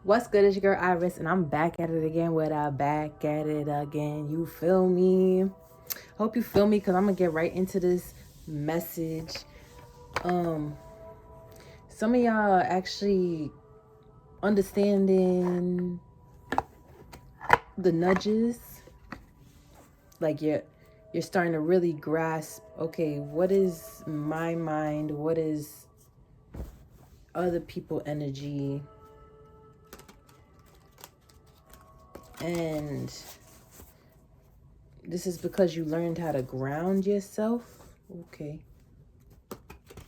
What's good? It's your girl Iris, and I'm back at it again with a back at it again. You feel me? Hope you feel me, because I'm gonna get right into this message. Um, some of y'all actually understanding the nudges, like you're starting to really grasp, okay, what is my mind, what is other people energy, and this is because you learned how to ground yourself. Okay.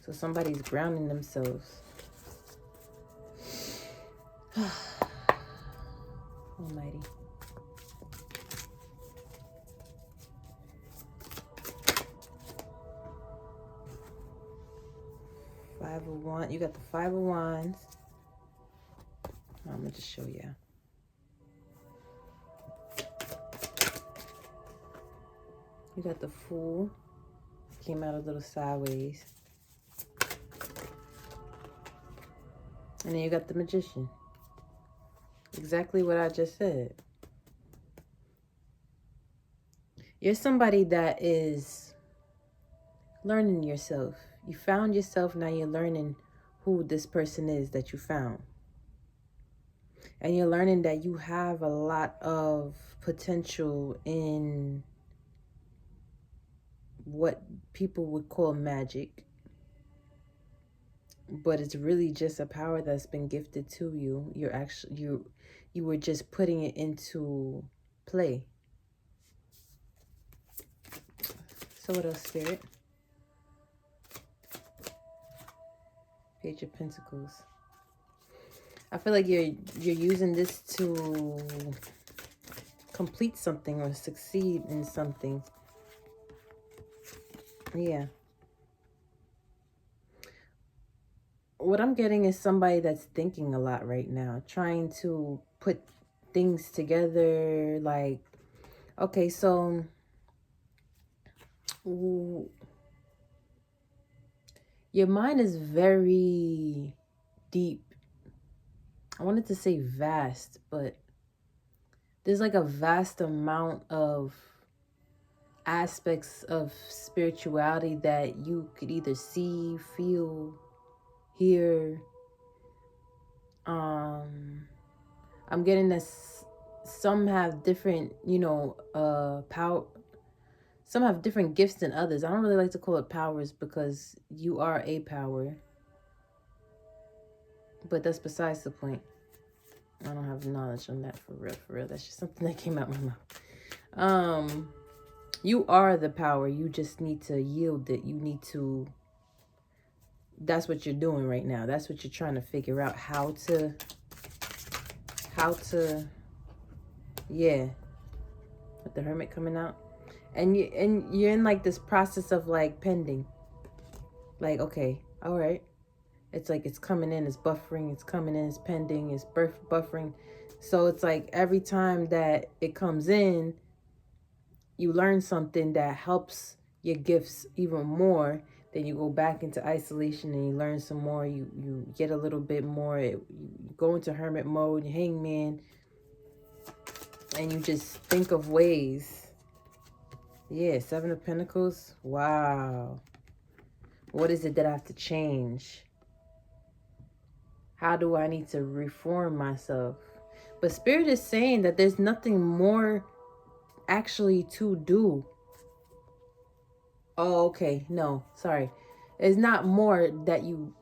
So somebody's grounding themselves. Almighty. Five of Wands. You got the Five of Wands. I'm going to just show you. You got the Fool. Came out a little sideways. And then you got the Magician. Exactly what I just said. You're somebody that is learning yourself. You found yourself, now you're learning who this person is that you found. And you're learning that you have a lot of potential in what people would call magic. But it's really just a power that's been gifted to you. You were just putting it into play. So what else, Spirit? Page of Pentacles. I feel like you're using this to complete something or succeed in something. Yeah. What I'm getting is somebody that's thinking a lot right now, trying to put things together. Like, okay, so your mind is very deep. I wanted to say vast, but there's like a vast amount of aspects of spirituality that you could either see, feel, hear. I'm getting this. Some have different, power. Some have different gifts than others. I don't really like to call it powers because you are a power. But that's besides the point. I don't have knowledge on that for real. That's just something that came out my mouth. You are the power. You just need to yield it. You need to. That's what you're doing right now. That's what you're trying to figure out. How to. Yeah. With the Hermit coming out. And you're in like this process of like pending. Like, okay, all right. It's like it's coming in, it's buffering, it's coming in, it's pending, it's buffering. So it's like every time that it comes in, you learn something that helps your gifts even more. Then you go back into isolation and you learn some more. You get a little bit more. You go into hermit mode, you hangman, and you just think of ways. Yeah, Seven of Pentacles. Wow. What is it that I have to change? How do I need to reform myself? But Spirit is saying that there's nothing more actually to do. Oh, okay. No, sorry. There's not more that you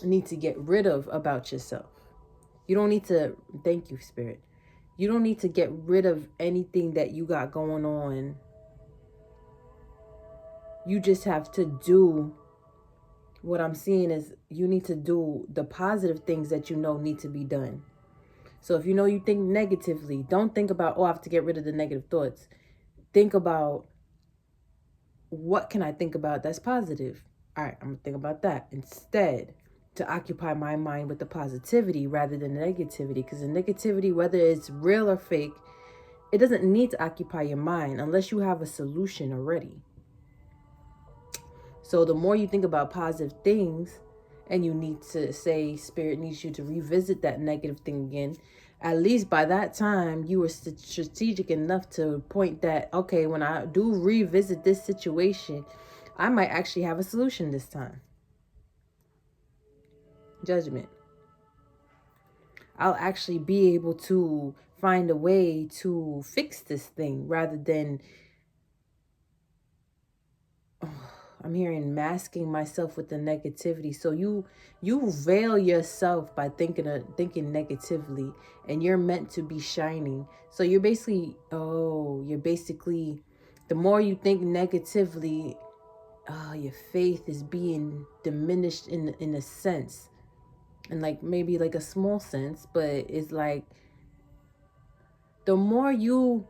need to get rid of about yourself. You don't need to, thank you, Spirit. You don't need to get rid of anything that you got going on. You just have to do, what I'm seeing is you need to do the positive things that you know need to be done. So if you know you think negatively, don't think about, oh, I have to get rid of the negative thoughts. Think about, what can I think about that's positive? All right, I'm going to think about that instead, to occupy my mind with the positivity rather than the negativity. Because the negativity, whether it's real or fake, it doesn't need to occupy your mind unless you have a solution already. So the more you think about positive things and you need to say Spirit needs you to revisit that negative thing again, at least by that time you were strategic enough to point that, okay, when I do revisit this situation, I might actually have a solution this time. Judgment. I'll actually be able to find a way to fix this thing rather than, I'm hearing masking myself with the negativity. So you veil yourself by thinking negatively, and you're meant to be shining. So you're basically, the more you think negatively, your faith is being diminished in a sense. And like maybe like a small sense, but it's like the more you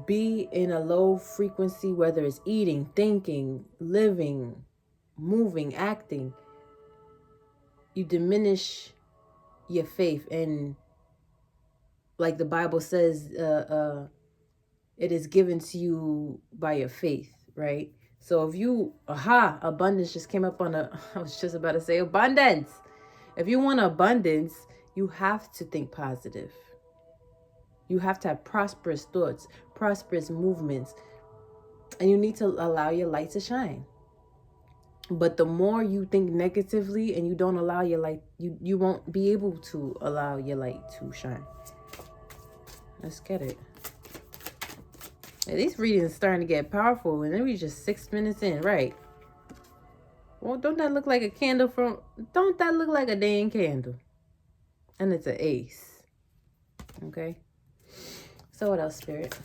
be in a low frequency, whether it's eating, thinking, living, moving, acting, you diminish your faith. And like the Bible says, it is given to you by your faith, right? So if you, abundance just came up on I was just about to say abundance. If you want abundance, you have to think positive. You have to have prosperous thoughts, prosperous movements, and you need to allow your light to shine. But the more you think negatively and you don't allow your light, you won't be able to allow your light to shine. Let's get it. And these readings are starting to get powerful, and we're just 6 minutes in, right? Well, don't that look like a candle don't that look like a dang candle? And it's an ace. Okay. So what else, Spirit?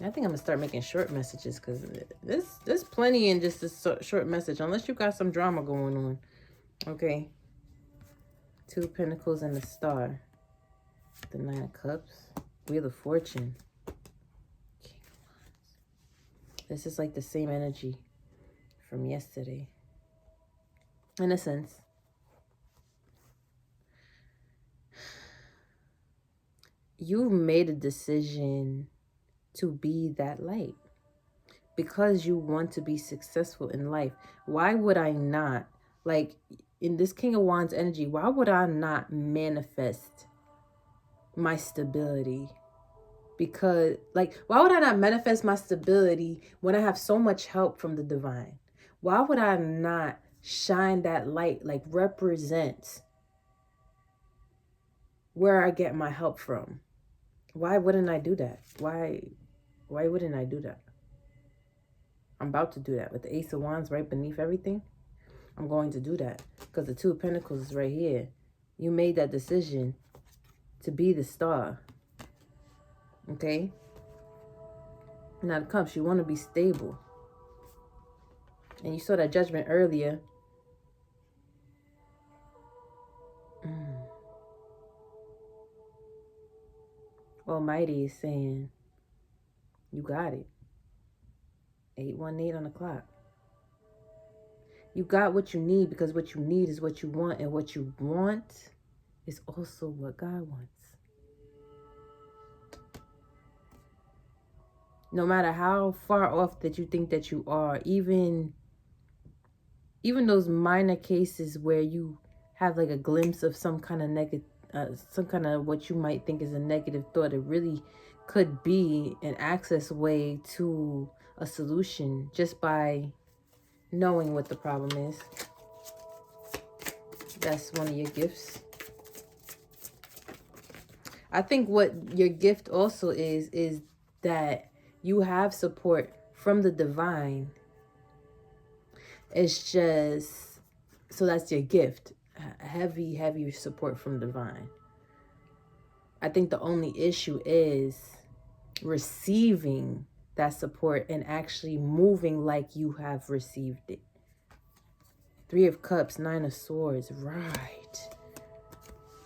I think I'm gonna start making short messages, because there's plenty in just this short message, unless you got some drama going on. Okay. 2 of Pentacles and the Star. The 9 of Cups. Wheel of Fortune. King of Wands. This is like the same energy from yesterday. In a sense. You made a decision to be that light because you want to be successful in life. Why would I not, like in this King of Wands energy, why would I not manifest my stability? Because why would I not manifest my stability when I have so much help from the divine? Why would I not shine that light, represent where I get my help from? Why wouldn't I do that? Why wouldn't I do that? I'm about to do that with the Ace of Wands right beneath everything. I'm going to do that because the 2 of Pentacles is right here. You made that decision to be the star. Okay? Now the Cups, you want to be stable. And you saw that Judgment earlier. Almighty is saying, you got it. 818 on the clock. You got what you need, because what you need is what you want, and what you want is also what God wants. No matter how far off that you think that you are, even those minor cases where you have like a glimpse of some kind of negative, some kind of what you might think is a negative thought, it really could be an access way to a solution just by knowing what the problem is. That's one of your gifts. I think what your gift also is that you have support from the divine. It's just, so that's your gift. Heavy support from divine. I think the only issue is receiving that support and actually moving like you have received it. 3 of Cups, 9 of Swords. Right.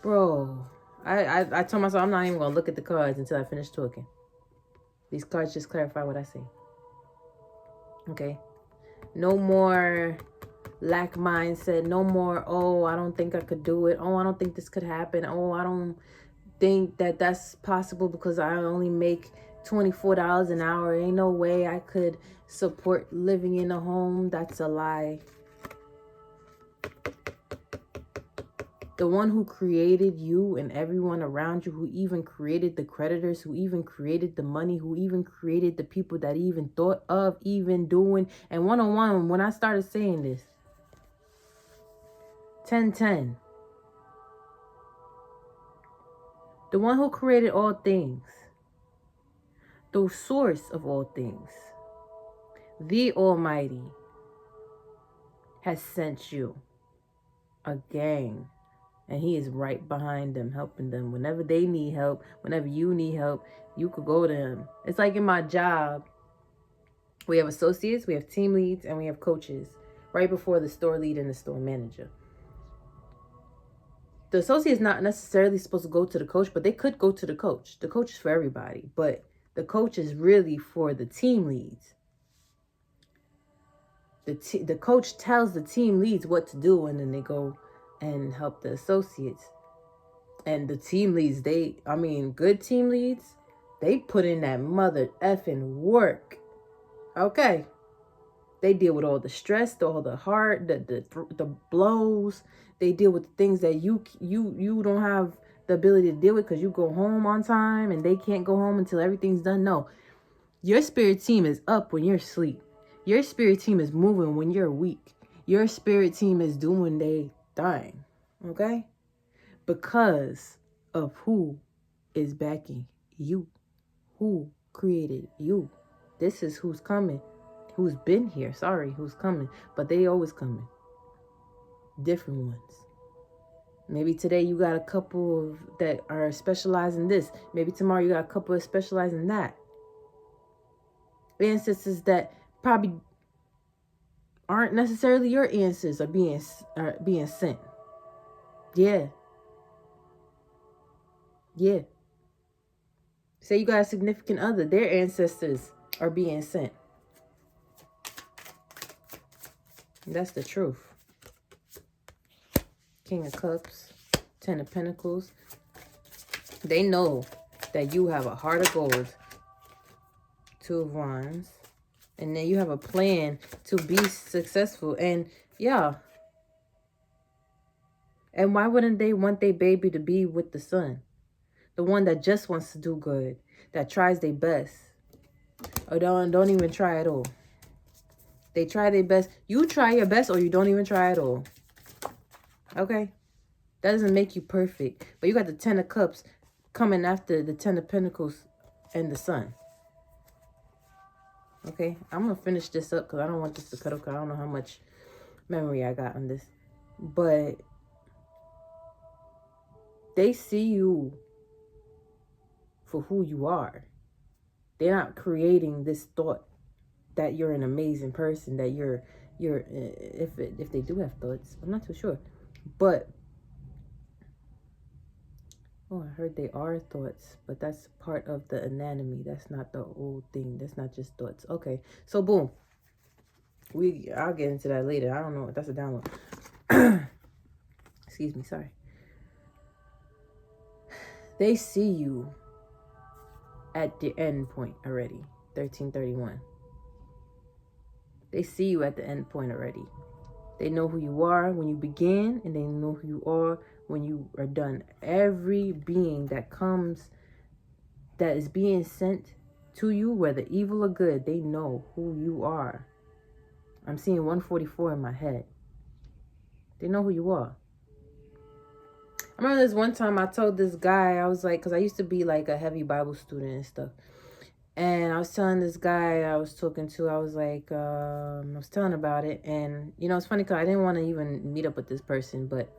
Bro, I told myself I'm not even going to look at the cards until I finish talking. These cards just clarify what I say. Okay. No more lack mindset. No more, oh, I don't think I could do it. Oh, I don't think this could happen. Oh, I don't think that that's possible because I only make $24 an hour. Ain't no way I could support living in a home. That's a lie. The one who created you and everyone around you, who even created the creditors, who even created the money, who even created the people that even thought of even doing. And one-on-one, when I started saying this, 10-10. The one who created all things, the source of all things, the Almighty, has sent you a gang. And he is right behind them, helping them. Whenever they need help, whenever you need help, you could go to him. It's like in my job, we have associates, we have team leads, and we have coaches. Right before the store lead and the store manager. The associate is not necessarily supposed to go to the coach, but they could go to the coach. The coach is for everybody, but the coach is really for the team leads. The coach tells the team leads what to do, and then they go and help the associates. And the team leads, good team leads, they put in that mother effing work. Okay. They deal with all the stress, all the heart, the blows. They deal with the things that you don't have the ability to deal with because you go home on time and they can't go home until everything's done. No. Your spirit team is up when you're asleep. Your spirit team is moving when you're weak. Your spirit team is doing their thing. Okay? Because of who is backing you. Who created you. This is who's coming. Who's been here. Sorry, who's coming. But they always coming. Different ones. Maybe today you got a couple that are specialized in this. Maybe tomorrow you got a couple that specialize in that. Ancestors that probably aren't necessarily your ancestors are being sent. Yeah. Yeah. Say you got a significant other, their ancestors are being sent. That's the truth. King of Cups, 10 of Pentacles. They know that you have a heart of gold. 2 of Wands. And then you have a plan to be successful. And yeah. And why wouldn't they want their baby to be with the Sun? The one that just wants to do good. That tries their best. Or don't even try at all. They try their best. You try your best or you don't even try at all. Okay? That doesn't make you perfect. But you got the 10 of Cups coming after the 10 of Pentacles and the Sun. Okay? I'm going to finish this up because I don't want this to cut off. I don't know how much memory I got on this. But they see you for who you are. They're not creating this thought that you're an amazing person, that you're if they do have thoughts, I'm not too sure. But oh, I heard they are thoughts, but that's part of the anatomy. That's not the old thing. That's not just thoughts. Okay, so boom. I'll get into that later. I don't know. That's a download. Excuse me, sorry. They see you at the end point already. 1331. They see you at the end point already. They know who you are when you begin, and they know who you are when you are done. Every being that comes, that is being sent to you, whether evil or good, they know who you are. I'm seeing 144 in my head. They know who you are. I remember this one time I told this guy, I was like, because I used to be like a heavy Bible student and stuff. And I was telling this guy I was talking to, I was like, I was telling about it. And, you know, it's funny because I didn't want to even meet up with this person. But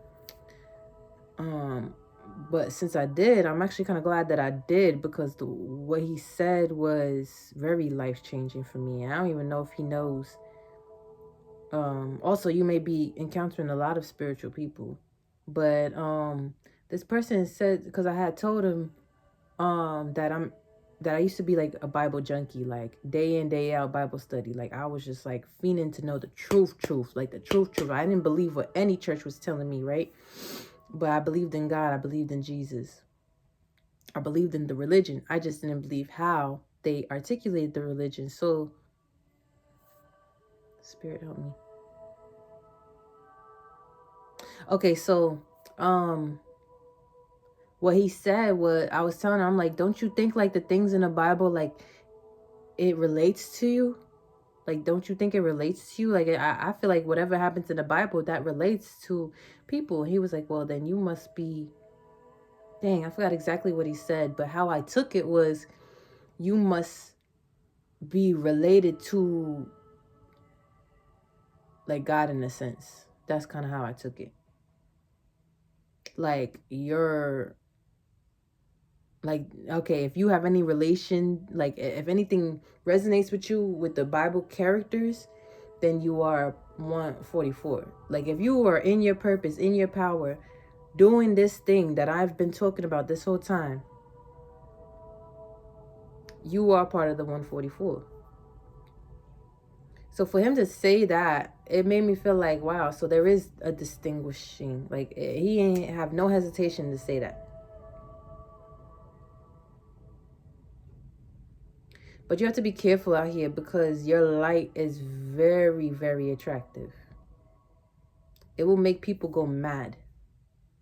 since I did, I'm actually kind of glad that I did, because what he said was very life-changing for me. And I don't even know if he knows. Also, you may be encountering a lot of spiritual people. But this person said, because I had told him that I used to be like a Bible junkie, like day in, day out Bible study. Like I was just like fiending to know the truth, like the truth. I didn't believe what any church was telling me, right? But I believed in God. I believed in Jesus. I believed in the religion. I just didn't believe how they articulated the religion. So, Spirit help me. Okay, so what he said was, I was telling her, I'm like, don't you think like the things in the Bible, like it relates to you? Like, don't you think it relates to you? Like, I feel like whatever happens in the Bible, that relates to people. He was like, well, then you must be, dang, I forgot exactly what he said, but how I took it was, you must be related to like God in a sense. That's kind of how I took it. Like, you're like, okay, if you have any relation, like if anything resonates with you with the Bible characters, then you are 144. Like, if you are in your purpose, in your power, doing this thing that I've been talking about this whole time, you are part of the 144. So for him to say that, it made me feel like, wow, so there is a distinguishing, like he ain't have no hesitation to say that. But you have to be careful out here because your light is very, very attractive. It will make people go mad,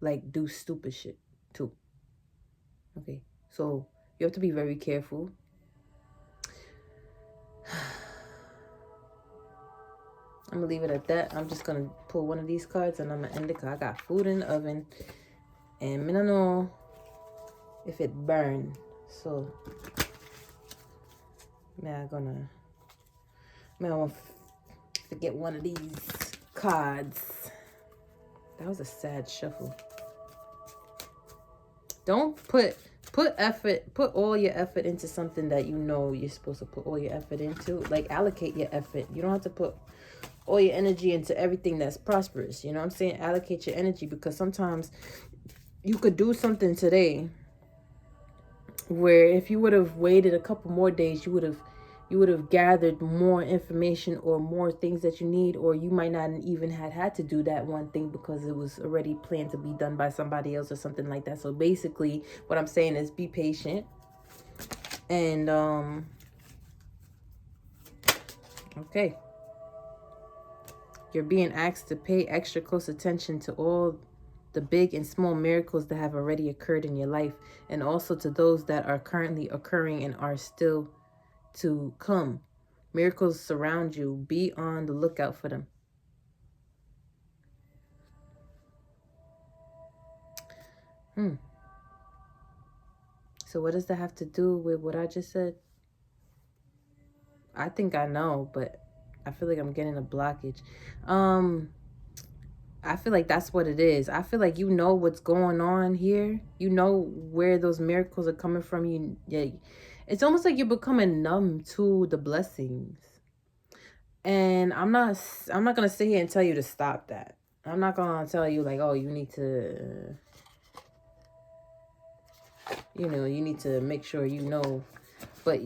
like do stupid shit too. Okay, so you have to be very careful. I'm gonna leave it at that. I'm just gonna pull one of these cards and I'm gonna end it because I got food in the oven and I don't know if it burned. So I'm gonna forget one of these cards. That was a sad shuffle. Don't put all your effort into something that you know you're supposed to put all your effort into. Like, allocate your effort. You don't have to put all your energy into everything that's prosperous. You know what I'm saying? Allocate your energy, because sometimes you could do something today where if you would have waited a couple more days, you would have gathered more information or more things that you need, or you might not even had to do that one thing because it was already planned to be done by somebody else or something like that. So basically what I'm saying is be patient and okay, you're being asked to pay extra close attention to all the big and small miracles that have already occurred in your life, and also to those that are currently occurring and are still to come. Miracles surround you. Be on the lookout for them. So what does that have to do with what I just said? I think I know, but I feel like I'm getting a blockage. I feel like that's what it is. I feel like you know what's going on here. You know where those miracles are coming from. It's almost like you're becoming numb to the blessings. And I'm not gonna sit here and tell you to stop that. I'm not gonna tell you like, oh, you need to, you need to make sure you know. But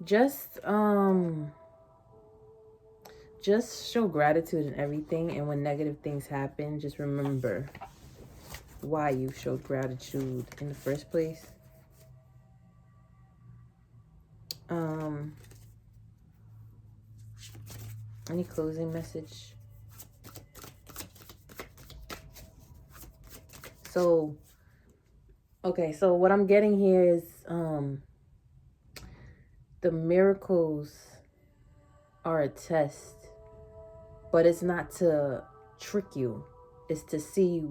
just show gratitude in everything, and when negative things happen, just remember why you showed gratitude in the first place. Any closing message? So, okay, so what I'm getting here is the miracles are a test, but it's not to trick you. It's to see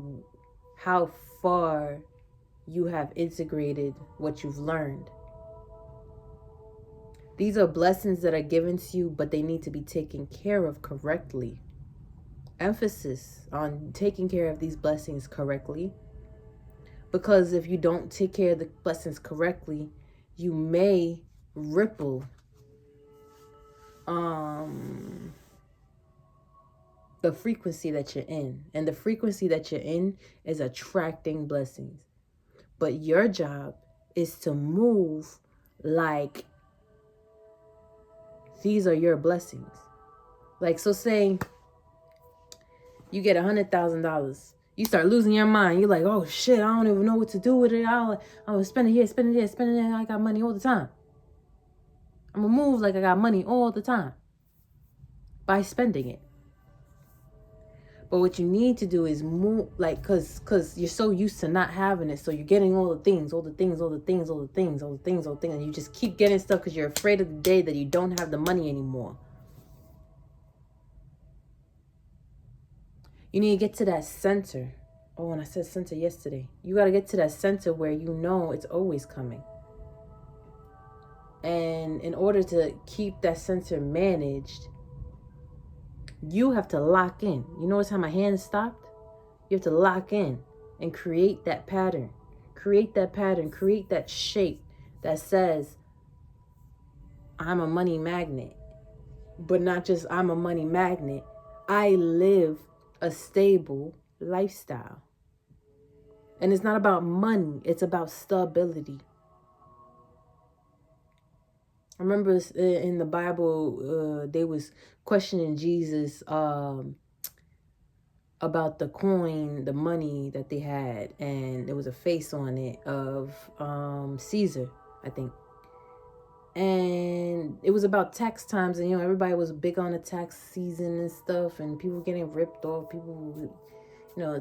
how far you have integrated what you've learned. These are blessings that are given to you, but they need to be taken care of correctly. Emphasis on taking care of these blessings correctly. Because if you don't take care of the blessings correctly, you may ripple the frequency that you're in. And the frequency that you're in is attracting blessings. But your job is to move like these are your blessings. Like, so say you get $100,000. You start losing your mind. You're like, oh shit, I don't even know what to do with it. I'm spending here, spending there, spending there. I got money all the time. I'm gonna move like I got money all the time by spending it. But what you need to do is move, like, cause you're so used to not having it. So you're getting all the things, all the things, all the things, all the things, all the things, all the things. And you just keep getting stuff because you're afraid of the day that you don't have the money anymore. You need to get to that center. Oh, and I said center yesterday. You got to get to that center where you know it's always coming. And in order to keep that center managed, you have to lock in. You notice how my hand stopped? You have to lock in and create that pattern. Create that pattern. Create that shape that says, I'm a money magnet. But not just I'm a money magnet. I live a stable lifestyle. And it's not about money. It's about stability. I remember in the Bible, they was questioning Jesus about the coin, the money that they had. And there was a face on it of Caesar, I think. And it was about tax times. And, everybody was big on the tax season and stuff. And people getting ripped off. People,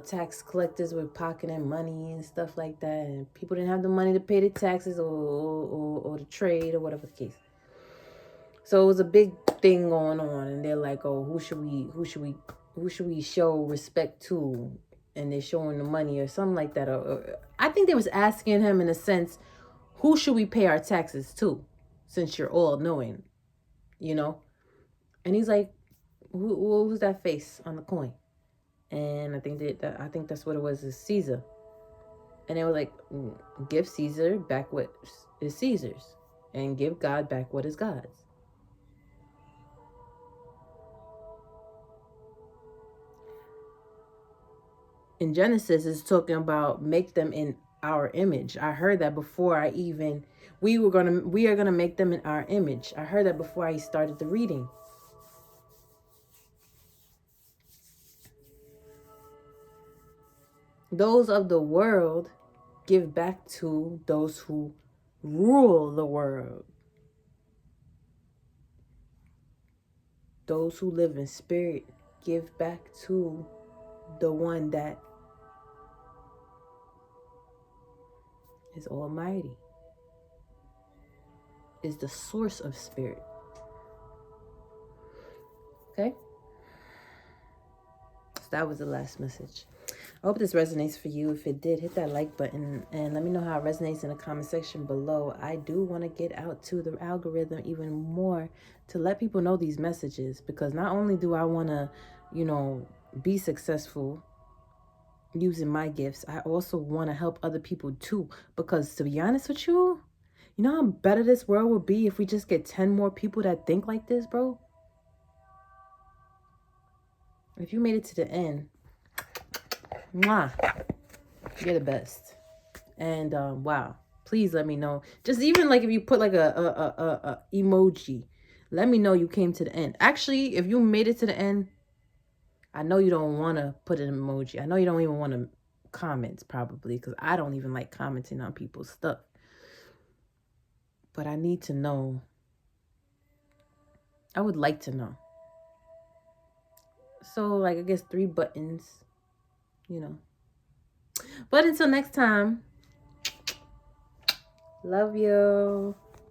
tax collectors were pocketing money and stuff like that. And people didn't have the money to pay the taxes or the trade or whatever the case. So it was a big thing going on, and they're like, "Oh, who should we show respect to?" And they're showing the money or something like that. Or I think they was asking him in a sense, "Who should we pay our taxes to?" Since you're all knowing, And he's like, "Who's that face on the coin?" And I think that's what it was, is Caesar. And they were like, "Give Caesar back what is Caesar's, and give God back what is God's." In Genesis, it's talking about make them in our image. I heard that before we are gonna make them in our image. I heard that before I started the reading. Those of the world give back to those who rule the world. Those who live in spirit give back to the one that is almighty, is the source of spirit. Okay? So that was the last message. I hope this resonates for you. If it did, hit that like button and let me know how it resonates in the comment section below. I do want to get out to the algorithm even more to let people know these messages, because not only do I want to, be successful using my gifts, I also want to help other people too. Because to be honest with you, you know how better this world would be if we just get 10 more people that think like this, bro? If you made it to the end, mwah, you're the best. And wow, please let me know. Just even like if you put like a emoji, let me know you came to the end. Actually, if you made it to the end, I know you don't want to put an emoji. I know you don't even want to comment, probably, because I don't even like commenting on people's stuff. But I need to know. I would like to know. So, like, I guess 3 buttons, But until next time, love you.